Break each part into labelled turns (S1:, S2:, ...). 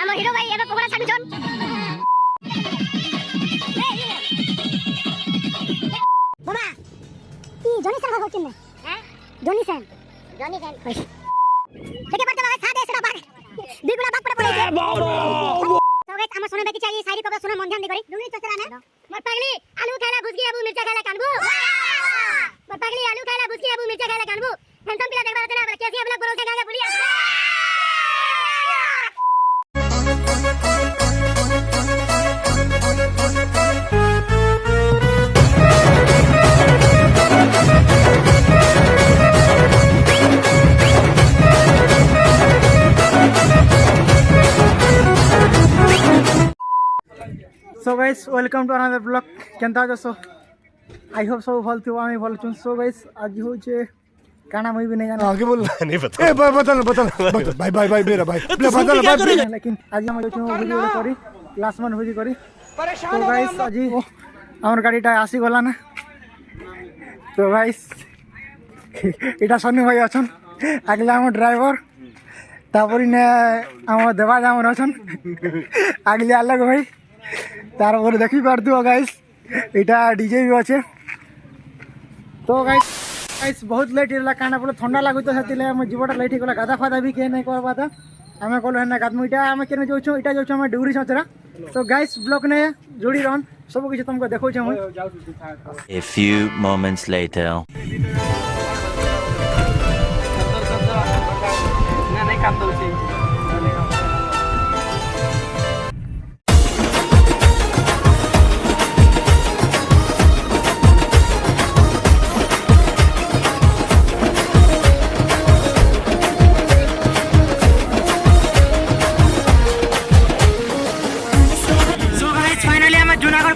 S1: আমার হিরো ভাই এবার পকড়া ছাড়ু চল বাবা কি জনি স্যার ভাগ হচ্ছেন না হ্যাঁ জনি স্যার দেখে পড়তে বাবা সাথে এসে বাগ দ্বিগুণা বাগ পড়ে পড়েছে তো গাইস আমার শুনে দেখি চাই সাইরি কবে শুনে মন ধ্যান দি করি ডুঙ্গি চচরা না মোর পাগলি আলু খাইলা ভুজকি আবু মির্চা খাইলা কানবু মোর পাগলি আলু খাইলা ভুজকি আবু মির্চা খাইলা কানবু হ্যান্ডসাম পিলা দেখবা না আবার কেসিয়া ব্লগ বড় গাঙ্গা পুলিয়া
S2: So guys, welcome to another vlog. केंता जसो आई होप सब भल थियो आमी भल छुन. So guys, आज होचे काना मुई भी नहीं जाना
S3: आगे बोल नहीं बता ए बता भाई मेरा भाई बता
S2: लेकिन आज हम जो वीडियो करी क्लास वन होजी करी. तो गाइस आज हमर गाड़ीटा आसी गला ना. तो गाइस एटा सन्नी भाई अछन आगला हम ड्राइवर तापरी ने हम देवा जाम अछन आगले अलग भाई तार ऊपर देखी पारतु गाइस एटा डीजे भी अच्छे. तो गाइस बहुत लेट होला काना बोले ठंडा लागु तो सेतिले हम जीवटा लेट होला गादा फादा भी के नहीं करबा था हमें कहलो है ना गादमु इटा हमें केने जोछु इटा जोछु हम डोक्रीचंचरा. तो गाइस ब्लॉग ने जोड़ी रहन सब कुछ तुमको देखौ छ. हम
S4: A few moments later.
S2: ना नहीं काम दउ छी.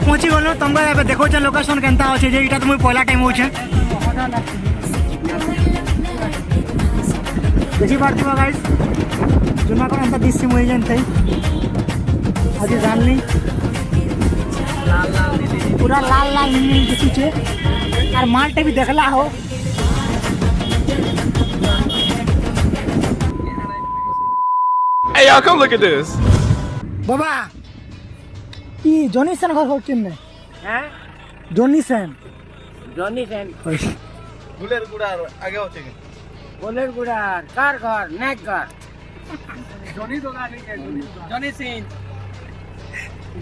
S2: पहुंची गलो तुमको ए देखो छ लोकेशन केनता अछि जे इटा तुम पहला टाइम हो छ देखि बार तुम गाइस जुनागढ़ अंत दिसि मुई जानतै आज जानली पूरा लाल लाल नीली दिसि छे और मालटे भी देखला हो.
S3: Hey y'all come look at this.
S2: Baba E Johnny Sen घर होचिन ने हैं जॉनी सेन
S3: बुलेर गुड़ार आगे होचे के
S5: बोलेर गुड़ार कार घर नेक घर
S2: जॉनी दोगा नहीं है
S5: जॉनी सिंह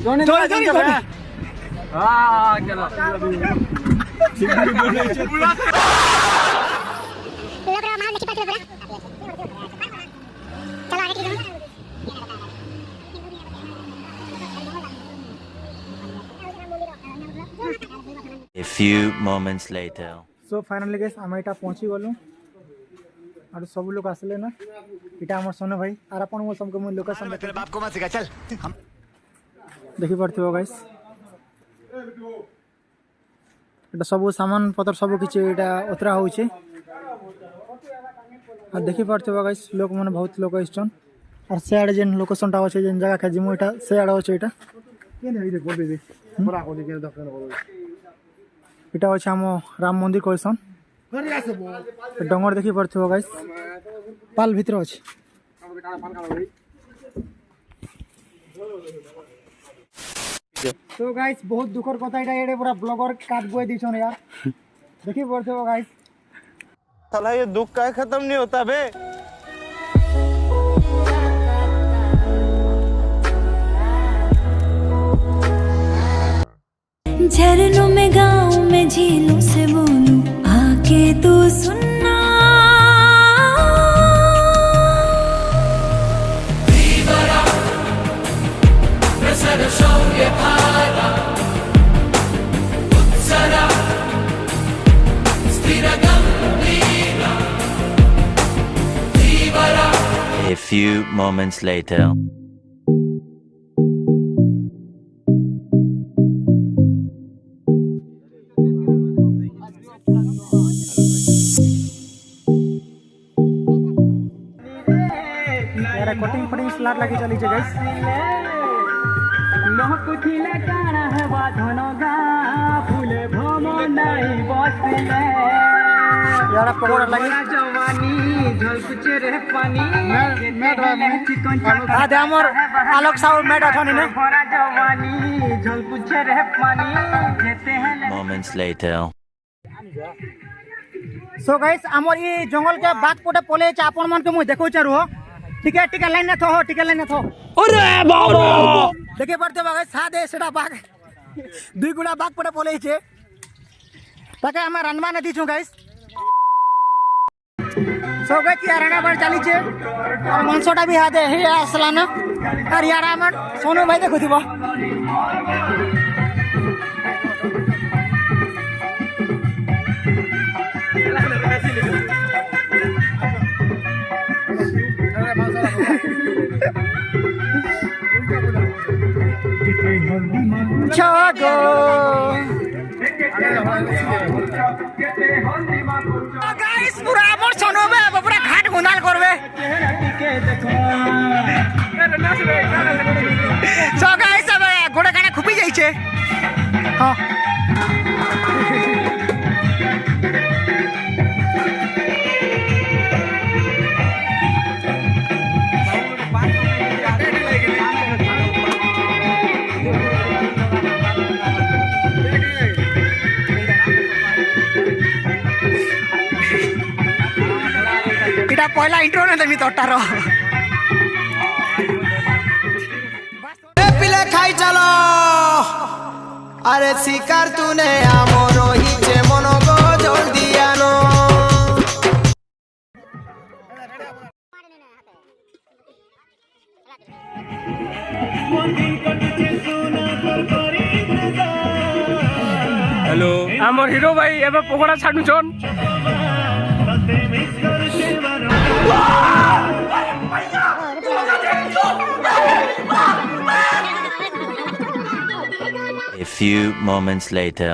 S2: जॉनी
S5: हां चलो
S1: लोग मार लिखी पाते बड़ा चलो आगे चलो.
S4: A few moments later.
S2: So finally guys हम एटा पहुंची गलो और सब लोग आसले ना एटा हमर सोने भाई आर अपन मो सबके मो लोकेशन
S3: तेरे बाप को मत सिखा चल हम
S2: देखि पड़थियो गाइस एटा सब सामान पत्र सब किछ एटा उतरा होचे और देखि पड़थियो गाइस लोग माने बहुत लोग आइछन और सेड जेन लोकेशनटा होचे जेन जगह के जिमो एटा सेड होचे एटा केने रे बोल दे पूरा को के दखल हो এটা হচ্ছে আম রাম মন্দির কইছন ডঙ্গর দেখি পড়থিব গাইস পাল ভিতর আছে. তো গাইস বহুত দুঃখর কথা এটা এড়ে পুরা ব্লগার কাট বই দিছন यार দেখি পড়থিব গাইস
S3: साला ये दुख का खत्म नहीं होता बे.
S6: झरनों में गाँव में झीलों से बोलूं आके तू सुनना
S4: A few moments later.
S2: Cutting फटिंग स्लाट लगी चली छे गाइस
S5: लोह कुथिले काना है बाधनो गा फूले भमो नहीं बसले
S2: यार पकोड़ा लगी आधे हमर आलोक साहु मैट अछनी ने
S4: Moments later.
S2: सो गाइस हमर ई जंगल के बाग पटे पले छ आपन मन के मु देखौ छ रुह ठीक है लाइन ने थो ठीक है लाइन ने थो अरे बाबा देखे पड़ते बाग सादे सेटा बाग दुई गुणा बाग पटे पले छ ताके हम रनवा नदी छु गाइस सो गाइस या राणा बार चली छ और मनसोटा भी हादे हे असला न और यार हमर सोनू भाई देखो थिबो Chago guys पूरा मोर सोनो बे पूरा घाट गुंदाल करबे सो गाइस अब गोडे काने खुपी जाई छे हां पहला इंट्रो ना देमी तोटा रो
S7: ए पिले खाई चलो अरे शिकार तूने आमरो हिचे मनो गो जोड़ दिया नो
S5: हेलो हमर हीरो भाई एबे पकोड़ा छाडू छन
S4: A few moments later.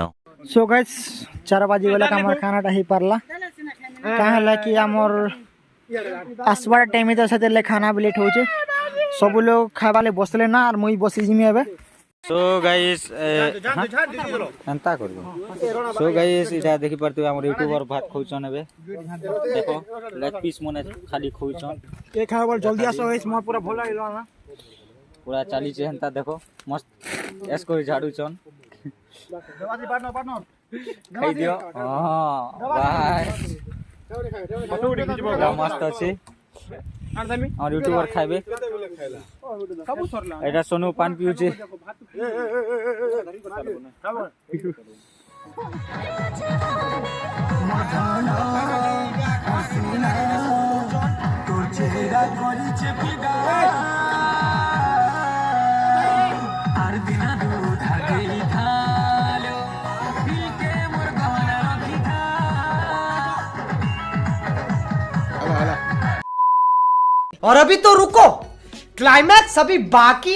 S2: So guys 4 बजे वाला हमर खाना टा ही परला काहेला कि हमर आसबार टाइम तो सते ले खाना भी लेट होचे सब लोग खाबाले बसले ना और मुई बसी जिमी एबे
S8: सो गाइस एंता करबो सो गाइस इटा देखि परते हमर यूट्यूबर भात खौचन एबे देखो लेग पीस मने खाली खौचन
S2: के खाबल जल्दी आसो गाइस मोर पूरा भोला गेलो ना
S8: पूरा चाली छे एंता देखो मस्त एसको झाड़ू छन
S2: पार्टनर
S8: खाई दियो हां बाय
S2: पटोडी खिचबो
S8: मस्त अछि और यूट्यूबर खाइबे एटा सोनू पान पिउचे
S7: और अभी तो रुको क्लाइमैक्स अभी बाकी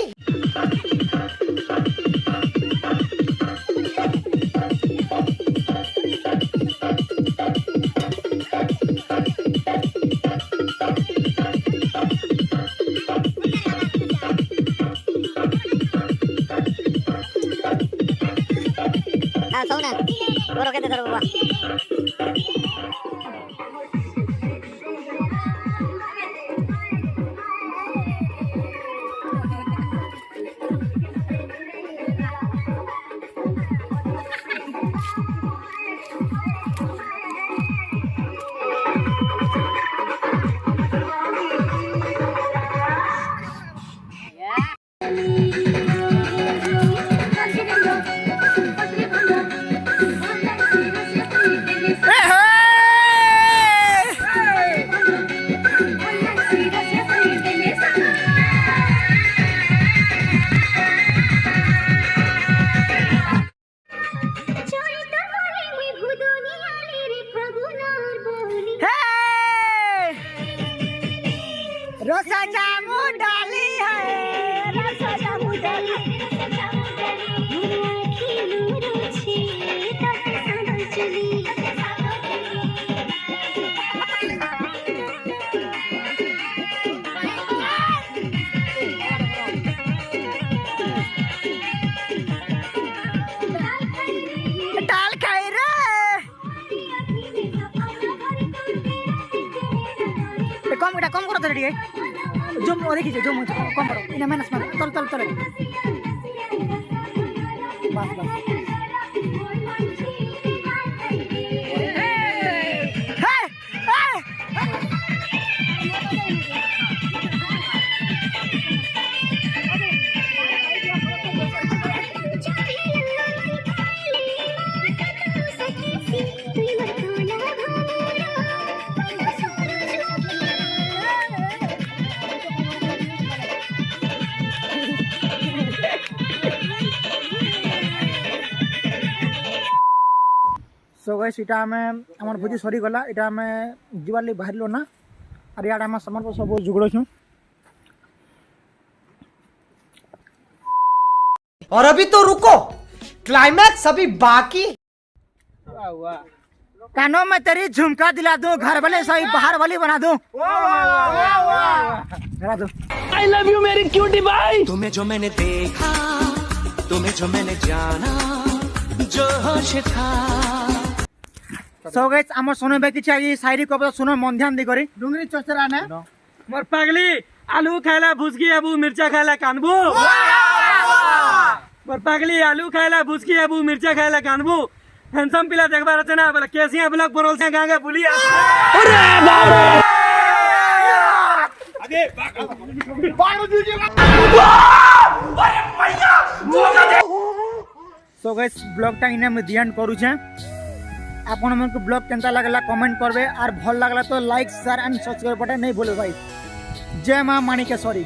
S1: हां सोना बरो केते करो बाबा
S2: रसा जामु डाली है रसा जामु डाली डाल खाई रे तो ठीक है जो देखिए जो कम करो इन्हें मैंने तल तल तल बस बस सो गाइस इटा में हमर भोजी सरी गला इटा में जीवार ले बाहर लो ना और यार हम सामान को सब जुगड़ो छु
S7: और अभी तो रुको, क्लाइमैक्स अभी बाकी।
S2: कानों में तेरी झुमका दिला दूं, घर वाले सही बाहर वाली बना दूं। बना दूं।
S5: आई लव यू मेरी क्यूटी भाई।
S7: तुम्हें जो मैंने देखा, तुम्हें जो मैंने जाना, जो होश था।
S2: सो गाइस हमर सोने बाकी चाहिए शायरी को सुनो मन ध्यान दे करी डुंगरी चचरा ने
S5: मोर पागली आलू खाइला भुसकी आबू मिर्चा खाइला कानबू मोर पागली आलू खाइला भुसकी आबू मिर्चा खाइला कानबू हैंडसम पिला देखबार আছে না বলে কেসিয়া ব্লক বরল से गांगा बुली अरे बाप रे आगे बागो दीजिए अरे भैया
S2: सो गाइस ब्लॉग टा इने में ध्यान करू छे आपन मन को ब्लॉग केनता लागला कमेंट करबे और भल लागला तो like share and subscribe button नहीं भूलो भाई जय मां माणिकेश्वरी।